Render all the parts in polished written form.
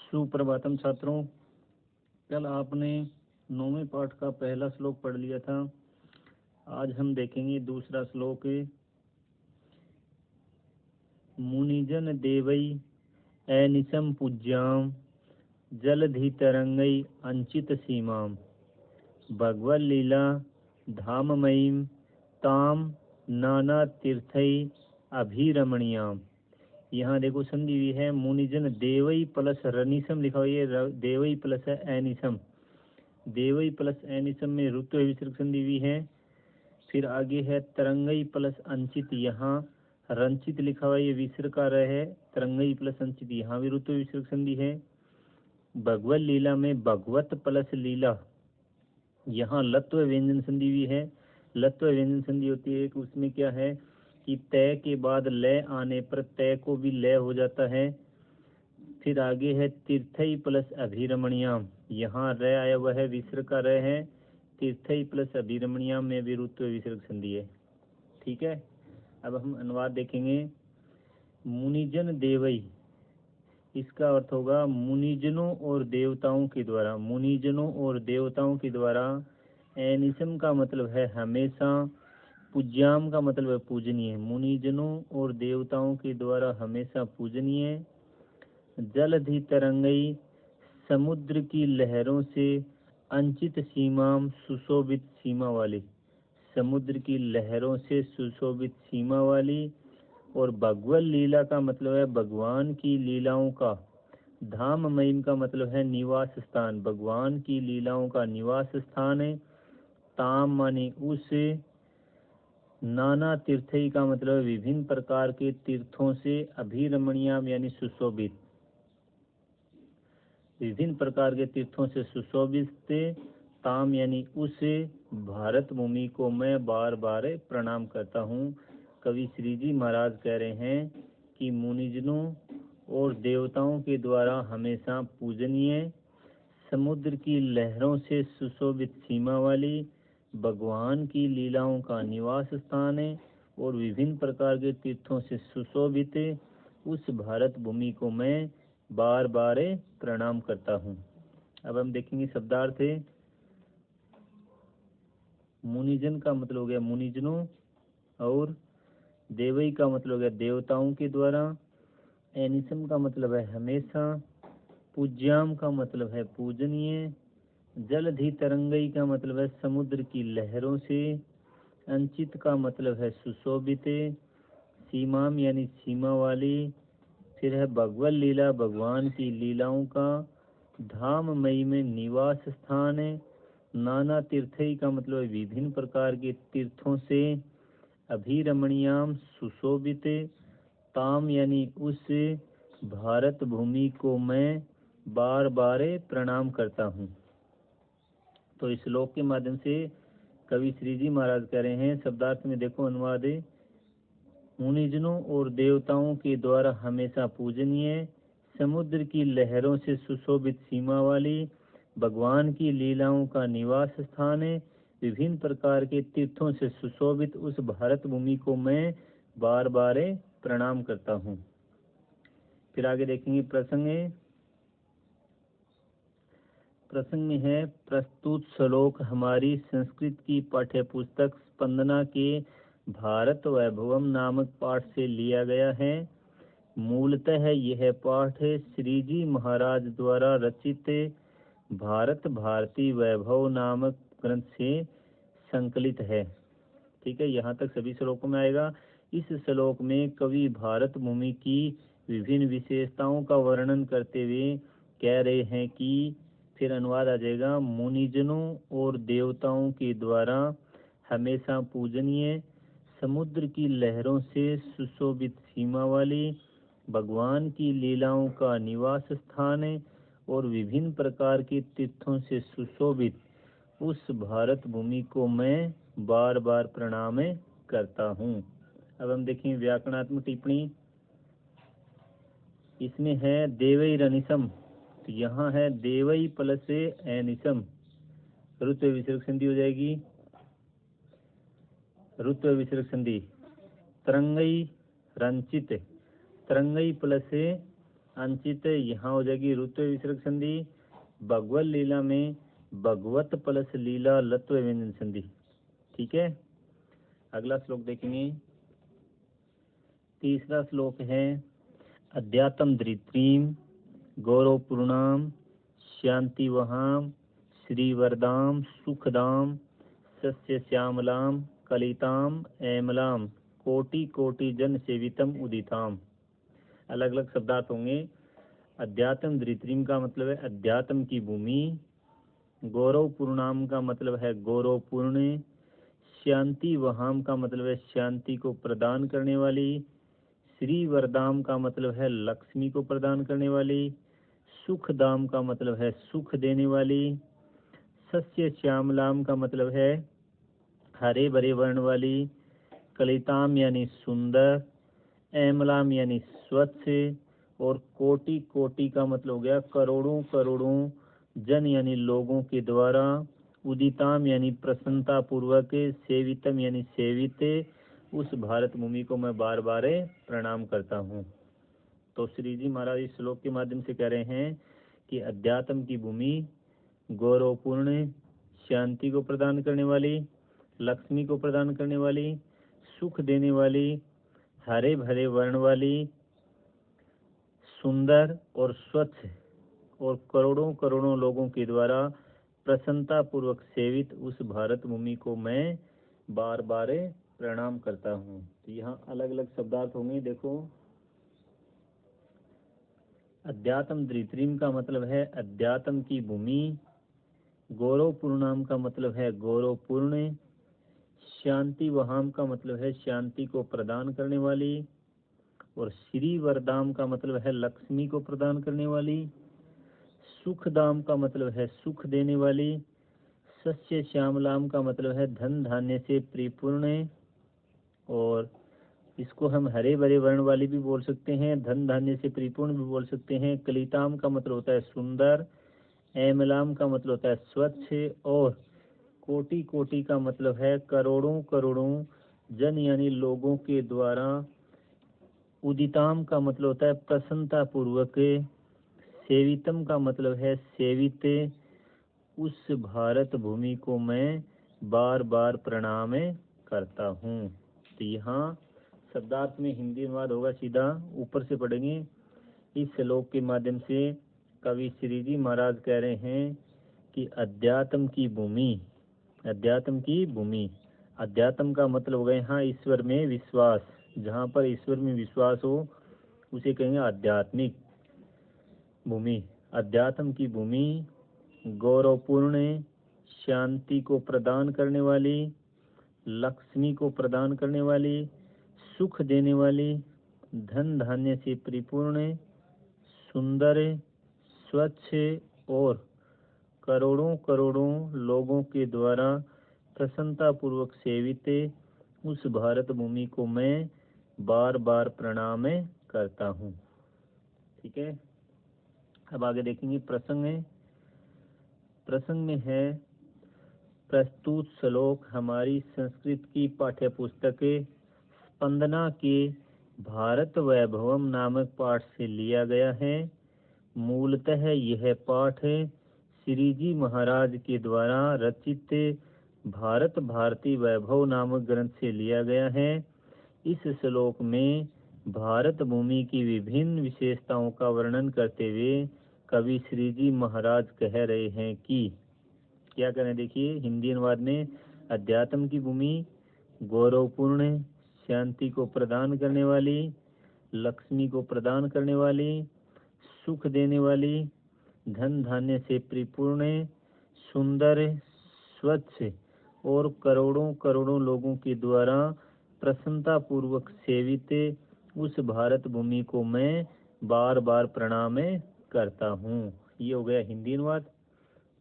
सुप्रभातम छात्रों। कल आपने 9वें पाठ का पहला श्लोक पढ़ लिया था। आज हम देखेंगे दूसरा श्लोक। मुनिजन देवै अनिशम पूज्याम जलधि तरंगै अंचित सीमाम भगवल लीला धाममयीम ताम नाना तीर्थै अभिरमणीयाम। यहाँ देखो संधि हुई है। मुनिजन देवई प्लस रनिसम लिखा हुआ है, देवई प्लस एनिसम। देवई प्लस एनिसम में ऋतु विसर्ग संधि हुई है। फिर आगे है तरंगई प्लस अंचित, यहाँ रंचित लिखा हुआ है, विसर्ग का रह है। तरंगई प्लस अंचित, यहाँ भी ऋतु विसर्ग संधि है। भगवत लीला में भगवत प्लस लीला, यहाँ लत्व व्यंजन संधि भी है। लत्व व्यंजन संधि होती है कि उसमें क्या है कि तय के बाद लय आने पर तय को भी लय हो जाता है। फिर आगे है तीर्थई प्लस अभिरमणियाम, यहाँ र आया हुआ है, विसर्ग का र है। तीर्थई प्लस अभिरमणियाम में भी ऋत्व विसर्ग संधि है। ठीक है, अब हम अनुवाद देखेंगे। मुनिजन देवई, इसका अर्थ होगा मुनिजनों और देवताओं के द्वारा। मुनिजनों और देवताओं के द्वारा। एनिसम का मतलब है हमेशा। पूज्याम का मतलब है पूजनीय। मुनिजनों और देवताओं के द्वारा हमेशा पूजनीय। जलधि तरंगई, समुद्र की लहरों से अंचित सीमाम, सुशोभित सीमा वाली। समुद्र की लहरों से सुशोभित सीमा वाली। और भगवत लीला का मतलब है भगवान की लीलाओं का। धाम महिम का मतलब है निवास स्थान, भगवान की लीलाओं का निवास स्थान है। ताम माने उस। नाना तीर्थई का मतलब विभिन्न प्रकार के तीर्थों से। अभिरमणियाम यानी सुशोभित, विभिन्न प्रकार के तीर्थों से सुशोभित। ताम यानी उस भारत भूमि को मैं बार बार प्रणाम करता हूँ। कवि श्री जी महाराज कह रहे हैं कि मुनिजनों और देवताओं के द्वारा हमेशा पूजनीय, समुद्र की लहरों से सुशोभित सीमा वाली, भगवान की लीलाओं का निवास स्थान है और विभिन्न प्रकार के तीर्थों से सुशोभित उस भारत भूमि को मैं बार बार प्रणाम करता हूँ। अब हम देखेंगे शब्दार्थ। मुनिजन का मतलब हो गया मुनिजनों, और देवई का मतलब हो गया देवताओं के द्वारा। एनिसम का मतलब है हमेशा। पूज्याम का मतलब है पूजनीय। जलधि तरंगई का मतलब है समुद्र की लहरों से। अंचित का मतलब है सुशोभित। सीमाम यानी सीमा वाली। फिर है भगवत लीला, भगवान की लीलाओं का। धाम मई में निवास स्थान है। नाना तीर्थई का मतलब विभिन्न प्रकार के तीर्थों से। अभिरमणियाम सुशोभित। ताम यानी उस भारत भूमि को मैं बार बार प्रणाम करता हूँ। तो इस श्लोक के माध्यम से कवि श्री जी महाराज कह रहे हैं, शब्दार्थ में देखो अनुवाद। मुनिजनों और देवताओं के द्वारा हमेशा पूजनीय, समुद्र की लहरों से सुशोभित सीमा वाली, भगवान की लीलाओं का निवास स्थान है, विभिन्न प्रकार के तीर्थों से सुशोभित उस भारत भूमि को मैं बार बार प्रणाम करता हूँ। फिर आगे देखेंगे प्रसंग। प्रसंग में है, प्रस्तुत श्लोक हमारी संस्कृत की पाठ्य पुस्तक स्पंदना के भारत वैभवम नामक पाठ से लिया गया है। मूलतः यह पाठ श्री जी महाराज द्वारा रचित भारत भारती वैभव नामक ग्रंथ से संकलित है। ठीक है, यहाँ तक सभी श्लोकों में आएगा। इस श्लोक में कवि भारत भूमि की विभिन्न विशेषताओं का वर्णन करते हुए कह रहे हैं कि, फिर अनुवाद आ जाएगा, मुनिजनों और देवताओं के द्वारा हमेशा पूजनीय, समुद्र की लहरों से सुशोभित सीमा वाली, भगवान की लीलाओं का निवास स्थान है और विभिन्न प्रकार के तीर्थों से सुशोभित उस भारत भूमि को मैं बार बार प्रणाम करता हूँ। अब हम देखें व्याकरणात्मक टिप्पणी। इसमें है देवई रनिसम, तो यहाँ है देवई प्लस एनिसम, ऋत्व विसर्ग संधि हो जाएगी। ऋत्व विसर्ग संधि। तरंगई रंचित, तरंगई प्लस अंचित यहाँ हो जाएगी रुत्व विसर्ग संधि। भगवत लीला में भगवत प्लस लीला लत्व व्यंजन संधि। ठीक है, अगला श्लोक देखेंगे। तीसरा श्लोक है अध्यात्म धरित्रीम गौरवपूर्णाम शांति वहाम श्रीवरदाम सुखदाम सस्य श्यामलाम कलिताम एमलाम कोटि कोटि जन सेवितम उदिताम। अलग अलग शब्दार्थ होंगे। अध्यात्म धरित्रीम का मतलब है अध्यात्म की भूमि। गौरवपूर्णाम का मतलब है गौरवपूर्ण। शांति वहाम का मतलब है शांति को प्रदान करने वाली। श्री वरदाम का मतलब है लक्ष्मी को प्रदान करने वाली। सुखदाम का मतलब है सुख देने वाली। सस्य श्यामलाम का मतलब है हरे भरे वर्ण वाली। कलिताम यानी सुंदर। एमलाम यानी स्वच्छ। और कोटि कोटि का मतलब हो गया करोड़ों करोड़ों जन यानी लोगों के द्वारा। उदिताम यानी प्रसन्नता पूर्वक। सेवितम यानी सेवित उस भारत भूमि को मैं बार बार प्रणाम करता हूँ। तो श्री जी महाराज इस श्लोक के माध्यम से कह रहे हैं कि अध्यात्म की भूमि गौरवपूर्ण, शांति को प्रदान करने वाली, लक्ष्मी को प्रदान करने वाली, सुख देने वाली, हरे भरे वर्ण वाली, सुंदर और स्वच्छ और करोड़ों करोड़ों लोगों के द्वारा प्रसन्नता पूर्वक सेवित उस भारत भूमि को मैं बार बार प्रणाम करता हूँ। तो यहाँ अलग अलग शब्दार्थ होंगे। देखो, अध्यात्म धरित्रीम का मतलब है अध्यात्म की भूमि। गौरवपूर्णाम का मतलब है गौरवपूर्ण। शांति वहाम का मतलब है शांति को प्रदान करने वाली। और श्री वरदाम का मतलब है लक्ष्मी को प्रदान करने वाली। सुखदाम का मतलब है सुख देने वाली। सस्य श्यामलाम का मतलब है धन धान्य से परिपूर्ण। और इसको हम हरे भरे वर्ण वाली भी बोल सकते हैं, धन धान्य से परिपूर्ण भी बोल सकते हैं। कलिताम का मतलब होता है सुंदर। एमलाम का मतलब होता है स्वच्छ। और कोटि कोटि का मतलब है करोड़ों करोड़ों जन यानी लोगों के द्वारा। उदिताम का मतलब होता है प्रसन्नता पूर्वक। सेवितम का मतलब है सेवित उस भारत भूमि को मैं बार बार प्रणाम करता हूँ। तो यहाँ शब्दार्थ में हिंदी अनुवाद होगा, सीधा ऊपर से पढ़ेंगे। इस श्लोक के माध्यम से कवि श्री जी महाराज कह रहे हैं कि अध्यात्म की भूमि, अध्यात्म की भूमि, अध्यात्म का मतलब हो गया यहाँ ईश्वर में विश्वास। जहाँ पर ईश्वर में विश्वास हो उसे कहेंगे आध्यात्मिक भूमि। अध्यात्म की भूमि गौरवपूर्ण, शांति को प्रदान करने वाली, लक्ष्मी को प्रदान करने वाली, सुख देने वाली, धन धान्य से परिपूर्ण, सुंदर, स्वच्छ और करोड़ों करोड़ों लोगों के द्वारा प्रसन्नता पूर्वक सेवित उस भारत भूमि को मैं बार बार प्रणाम करता हूँ। ठीक है, अब आगे देखेंगे। प्रसंग है, प्रसंग में है प्रस्तुत श्लोक हमारी संस्कृत की पाठ्य पुस्तक स्पंदना के भारत वैभवम नामक पाठ से लिया गया है। मूलतः यह पाठ श्री जी महाराज के द्वारा रचित भारत भारती वैभव नामक ग्रंथ से लिया गया है। इस श्लोक में भारत भूमि की विभिन्न विशेषताओं का वर्णन करते हुए कवि श्री जी महाराज कह रहे हैं कि क्या करें। देखिए हिंदी अनुवाद में, अध्यात्म की भूमि गौरवपूर्ण, शांति को प्रदान करने वाली, लक्ष्मी को प्रदान करने वाली, सुख देने वाली, धन धान्य से परिपूर्ण, सुंदर, स्वच्छ और करोड़ों करोड़ों लोगों के द्वारा प्रसन्नता पूर्वक सेवित उस भारत भूमि को मैं बार बार प्रणाम करता हूँ। ये हो गया हिंदी अनुवाद।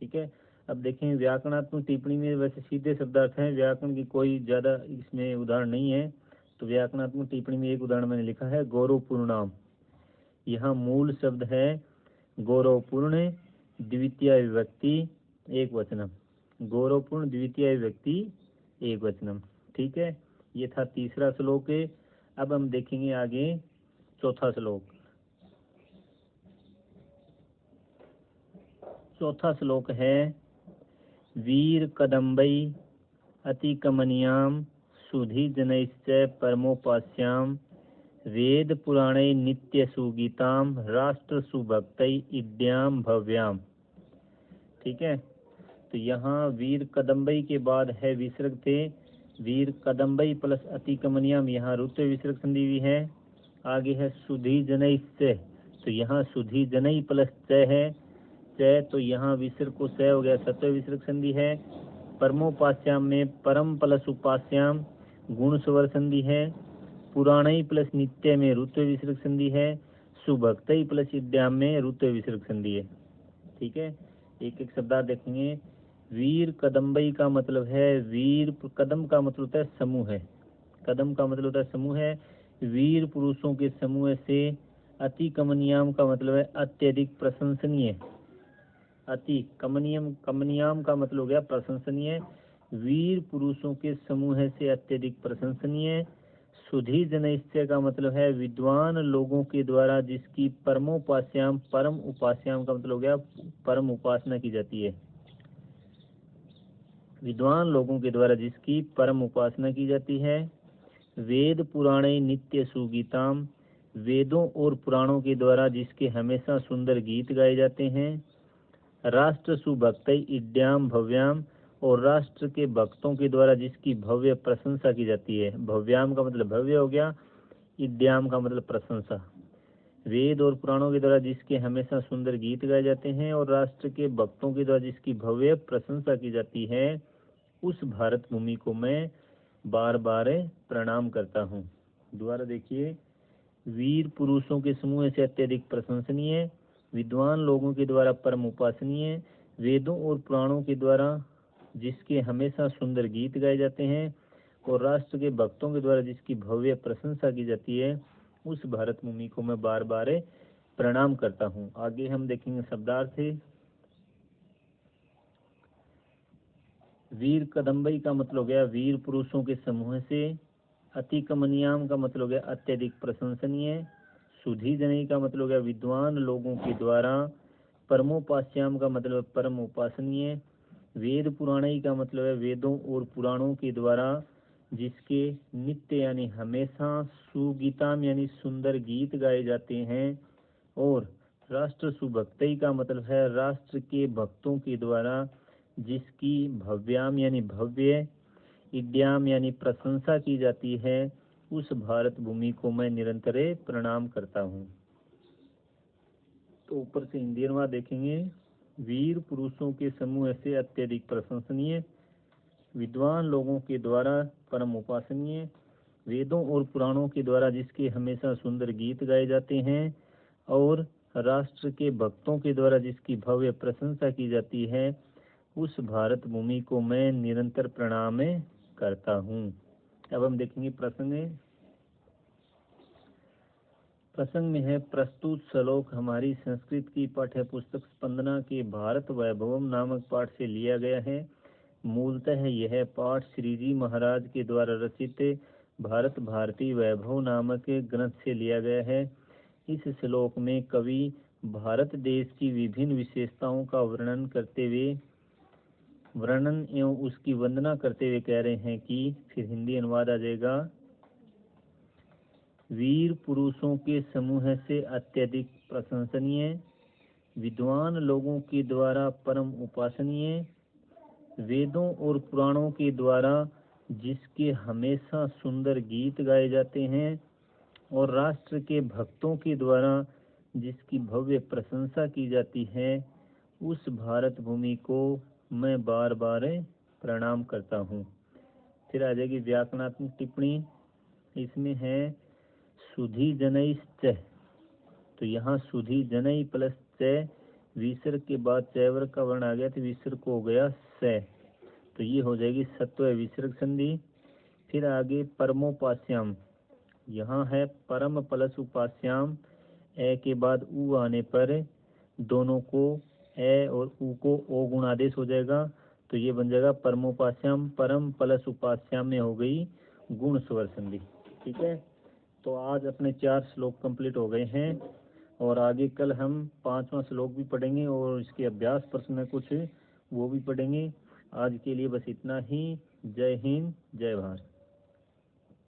ठीक है, अब देखें व्याकरणात्मक टिप्पणी में वैसे सीधे शब्दार्थ हैं, व्याकरण की कोई ज़्यादा इसमें उदाहरण नहीं है। तो व्याकरणात्मक टिप्पणी में एक उदाहरण मैंने लिखा है गौरवपूर्णाम। यहाँ मूल शब्द है गौरवपूर्ण, द्वितीय विभक्ति एक वचनम। गौरवपूर्ण द्वितीय विभक्ति एक वचनम। ठीक है, ये था तीसरा श्लोक। अब हम देखेंगे आगे चौथा श्लोक। चौथा श्लोक है वीर कदम्बई अतिकमनीयाम सुधी जनैश्च परमोपास्याम वेद पुराणे नित्य सुगीताम राष्ट्र सुभक्तई इद्याम भव्याम। ठीक है, तो यहाँ वीर कदम्बई के बाद है विसर्ग थे वीर कदम्बई प्लस अतिकमनीयाम, यहाँ रुत्व विसर्ग संधि भी है। आगे है सुधी जनैश्च, तो यहाँ सुधी जनई प्लस च है च, तो यहाँ विसर्ग को स हो गया, सत्व विसर्ग संधि है। परमोपास्याम में परम प्लस उपास्याम गुण स्वर संधि है। पुराणई प्लस नित्य में रुत्व विसर्ग संधि है। सुभक्तई प्लस इद्याम में रुत्व विसर्ग संधि है। ठीक है, एक एक शब्दार्थ देखेंगे। वीर कदम्बई का मतलब है वीर, कदम का मतलब होता है समूह है, कदम का मतलब होता है समूह है, वीर पुरुषों के समूह से। अति कमनीयाम का मतलब है अत्यधिक प्रशंसनीय, अति कमनीयम कमनीयाम का मतलब हो गया प्रशंसनीय, वीर पुरुषों के समूह से अत्यधिक प्रशंसनीय। सुधी जनैश्चय का मतलब है विद्वान लोगों के द्वारा जिसकी परमोपास्याम, परम उपास्याम का मतलब हो गया परम उपासना की जाती है, विद्वान लोगों के द्वारा जिसकी परम उपासना की जाती है। वेद पुराणे नित्य सुगीताम, वेदों और पुराणों के द्वारा जिसके हमेशा सुंदर गीत गाए जाते हैं। राष्ट्र सुभक्तई इद्याम भव्याम, और राष्ट्र के भक्तों के द्वारा जिसकी भव्य प्रशंसा की जाती है। भव्याम का मतलब भव्य हो गया, इद्याम का मतलब प्रशंसा। वेद और पुराणों के द्वारा जिसके हमेशा सुंदर गीत गाए जाते हैं और राष्ट्र के भक्तों के द्वारा जिसकी भव्य प्रशंसा की जाती है, उस भारत भूमि को मैं बार बार प्रणाम करता हूँ। दोबारा देखिए, वीर पुरुषों के समूह से अत्यधिक प्रशंसनीय, विद्वान लोगों के द्वारा परम उपासनीय, वेदों और पुराणों के द्वारा जिसके हमेशा सुंदर गीत गाए जाते हैं और राष्ट्र के भक्तों के द्वारा जिसकी भव्य प्रशंसा की जाती है, उस भारत भूमि को मैं बार बार प्रणाम करता हूँ। आगे हम देखेंगे शब्दार्थ। वीर कदम्बई का मतलब हो गया वीर पुरुषों के समूह से। अति कमनीयाम का मतलब हो गया अत्यधिक प्रशंसनीय। सुधी जनई का मतलब हो गया विद्वान लोगों के द्वारा। परमोपास्याम का मतलब परम उपासनीय। वेद पुराणई का मतलब है वेदों और पुराणों के द्वारा जिसके नित्य यानी हमेशा, सुगीताम यानी सुंदर गीत गाए जाते हैं। और राष्ट्र सुभक्तई का मतलब है राष्ट्र के भक्तों के द्वारा जिसकी भव्याम यानी भव्य, इद्याम यानी प्रशंसा की जाती है, उस भारत भूमि को मैं निरंतर प्रणाम करता हूँ। तो ऊपर से हिंदी अनुवाद देखेंगे। वीर पुरुषों के समूह से अत्यधिक प्रशंसनीय, विद्वान लोगों के द्वारा परम उपासनीय, वेदों और पुराणों के द्वारा जिसके हमेशा सुंदर गीत गाए जाते हैं और राष्ट्र के भक्तों के द्वारा जिसकी भव्य प्रशंसा की जाती है, उस भारत भूमि को मैं निरंतर प्रणाम करता हूँ। अब हम देखेंगे प्रसंग। प्रसंग में है प्रस्तुत श्लोक हमारी संस्कृत की पाठ्य पुस्तक स्पंदना के भारत वैभवम नामक पाठ से लिया गया है। मूलतः यह पाठ श्री जी महाराज के द्वारा रचित भारत भारती वैभव नामक ग्रंथ से लिया गया है। इस श्लोक में कवि भारत देश की विभिन्न विशेषताओं का वर्णन एवं उसकी वंदना करते हुए कह रहे हैं कि, फिर हिंदी अनुवाद आ जाएगा। वीर पुरुषों के समूह से अत्यधिक प्रशंसनीय, विद्वान लोगों के द्वारा परम उपासनीय, वेदों और पुराणों के द्वारा जिसके हमेशा सुंदर गीत गाए जाते हैं और राष्ट्र के भक्तों के द्वारा जिसकी भव्य प्रशंसा की जाती है, उस भारत भूमि को मैं बार बार प्रणाम करता हूँ। फिर आ जाएगी व्याकरणात्मक टिप्पणी। इसमें है सुधी जनैश्च, तो यहाँ सुधी जनई प्लस च, विसर्ग के बाद चैवर का वर्ण आ गया तो विसर्ग को हो गया स, तो ये हो जाएगी सत्व विसर्ग संधि। फिर आगे परमोपास्याम, यहाँ है परम प्लस उपास्याम, ए के बाद उ आने पर दोनों को ए और उ को ओ गुण आदेश हो जाएगा, तो ये बन जाएगा परमोपास्याम, परम प्लस उपास्याम में हो गई गुण स्वर संधि। ठीक है, तो आज अपने 4 श्लोक कंप्लीट हो गए हैं और आगे कल हम 5वां श्लोक भी पढ़ेंगे और इसके अभ्यास प्रश्न में कुछ वो भी पढ़ेंगे। आज के लिए बस इतना ही। जय हिंद, जय भारत।